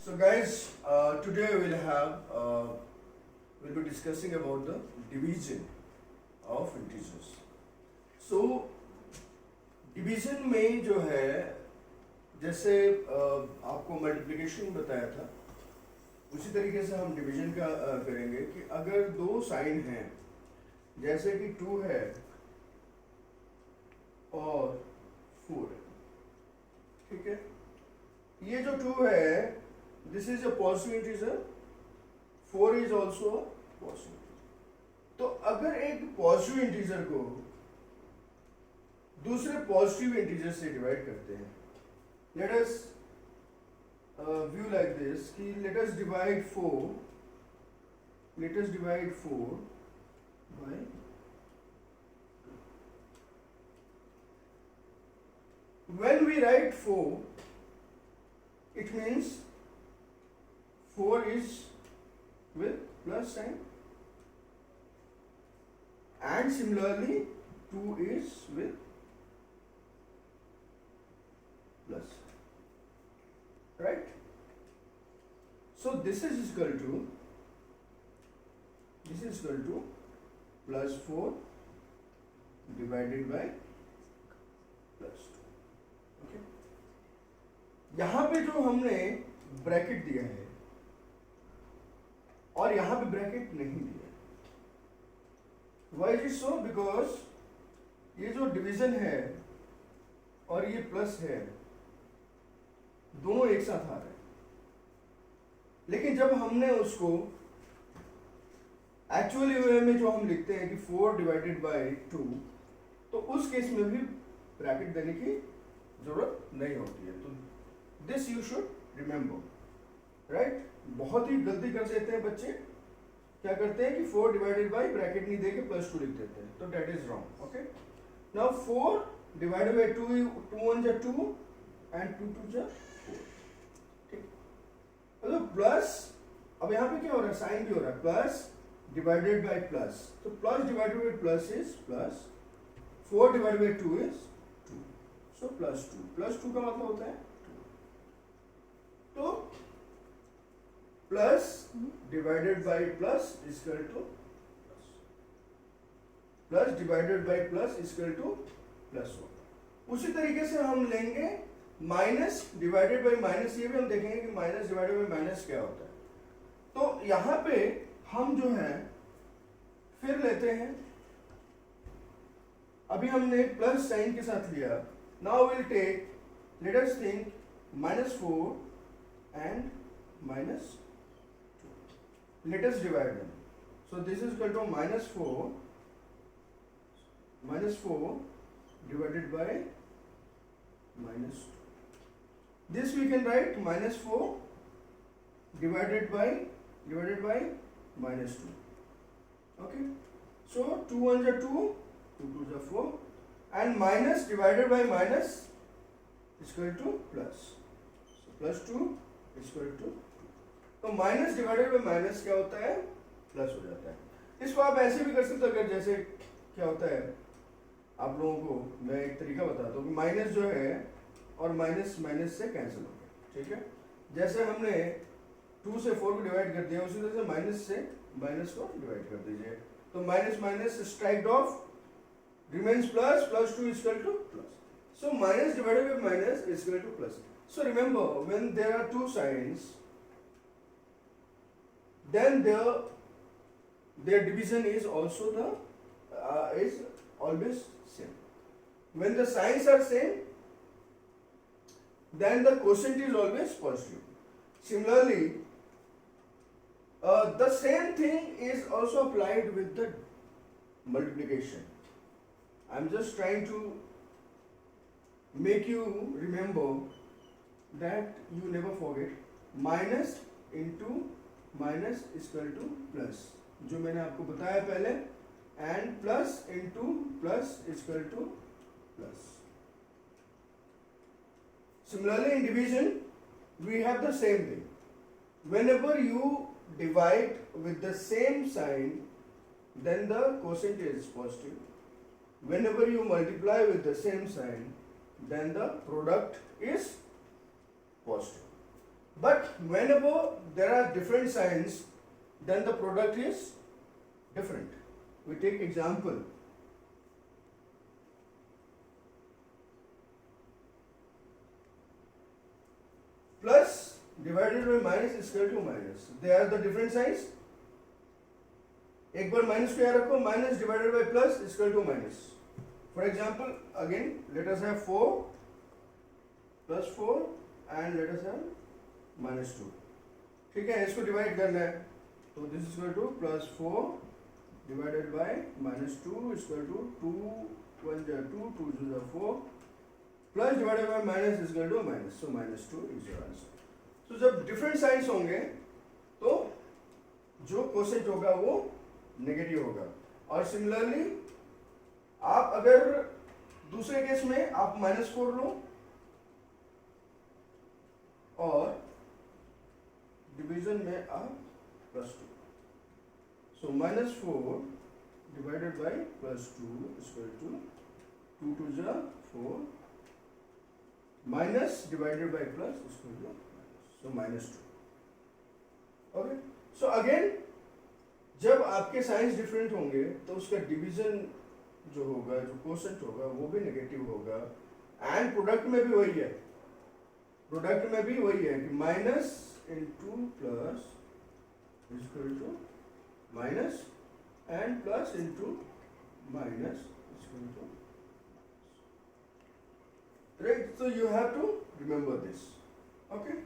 So guys, today we'll be discussing about the division of integers. So division में जो है जैसे आपको मल्टीप्लिकेशन बताया था उसी तरीके से हम डिवीजन का करेंगे कि अगर दो साइन हैं जैसे कि 2 है और 4 है, ठीक है। ये जो 2 है this is a positive integer, 4 is also positive. तो अगर एक पॉजिटिव इंटीजर को दूसरे पॉजिटिव इंटीजर से डिवाइड करते हैं, let us view like this कि let us divide 4 by 2। when we write 4 it means 4 is with plus sign and similarly 2 is with plus, right? So this is equal to plus 4 divided by plus 2, okay? यहाँ पे जो हमने bracket दिया है और यहाँ पे ब्रैकेट नहीं दिया है, why is it so? Because ये जो डिवीजन है और ये प्लस है दोनों एक साथ आ रहे हैं, लेकिन जब हमने उसको एक्चुअली वे में जो हम लिखते हैं कि 4 डिवाइडेड बाय 2, तो उस केस में भी ब्रैकेट देने की जरूरत नहीं होती है। तो this you should remember, right? बहुत ही गलती कर देते हैं बच्चे, क्या करते हैं कि 4 डिवाइडेड बाय ब्रैकेट नहीं देके प्लस 2 लिख देते हैं, तो that is wrong. Okay, now 4 divided by 2, 2 1 जा 2 एंड 2 2 जा 4, ठीक। तो प्लस, अब यहाँ पे क्या हो रहा है, साइन भी हो रहा है, प्लस डिवाइडेड बाय प्लस, तो plus divided by plus is plus, 4 divided by 2 is 2, so plus 2, plus 2 का मतलब होता है 2। तो plus divided by plus equal to plus divided by plus equal to plus 1। उसी तरीके से हम लेंगे माइनस डिवाइडेड बाय माइनस, ये भी हम देखेंगे कि माइनस डिवाइडेड बाय माइनस क्या होता है। तो यहां पे हम जो है फिर लेते हैं, अभी हमने प्लस साइन के साथ लिया, now will take, let us think -4 and -2, let us divide them. So this is equal to -4 divided by -2. This we can write -4 divided by -2. Okay, so 2 1 are 2, 2 2 are 4, and minus divided by minus is equal to plus. So plus 2 is equal to, तो minus divided by minus क्या होता है, plus हो जाता है। इसको आप ऐसे भी कर सकते हो, अगर जैसे क्या होता है, आप लोगों को मैं एक तरीका बताता हूँ कि माइनस जो है और माइनस माइनस से कैंसिल हो गया, ठीक है। जैसे हमने 2 से 4 को डिवाइड कर दिया, उसी तरह से माइनस से माइनस को डिवाइड कर दीजिए, तो minus minus striked off, remains plus, plus 2 equal to plus. So minus divided by minus equal to plus. So remember, when there are two signs, then their division is also is always same. When the signs are same, then the quotient is always positive. Similarly, the same thing is also applied with the multiplication. I'm just trying to make you remember that you never forget minus into minus equal to plus, जो मैंने आपको बताया पहले, and plus into plus equal to plus. Similarly in division we have the same thing, whenever you divide with the same sign then the quotient is positive. Whenever you multiply with the same sign, then the product is positive. But whenever there are different signs, then the product is different. We take example. Plus divided by minus is equal to minus. They are the different signs. एक बार minus को यहाँ रखो, minus divided by plus is equal to minus. For example again let us have 4 plus 4 and let us have minus 2. ठीक है, इसको divide करना है तो this is equal to plus 4 divided by minus 2 is equal to 2 1 जा 2 2 जा 4 plus divided by minus is equal to minus. So minus 2 is your answer. तो जब डिफरेंट साइंस होंगे तो जो क्वेश्चन होगा वो नेगेटिव होगा. और सिमिलरली आप अगर दूसरे केस में आप -4 लो और डिवीजन में आप +2. So -4 divided by +2 equal to 2 2 जा 4 minus divided by plus equal to minus. So -2. Okay. So again जब आपके साइंस डिफरेंट होंगे तो उसका डिवीजन जो होगा, जो क्वोशंट होगा वो भी नेगेटिव होगा. एंड प्रोडक्ट में भी वही है. प्रोडक्ट में भी वही है कि minus into plus is equal to minus and plus into minus is equal to. Right. So you have to remember this. Okay.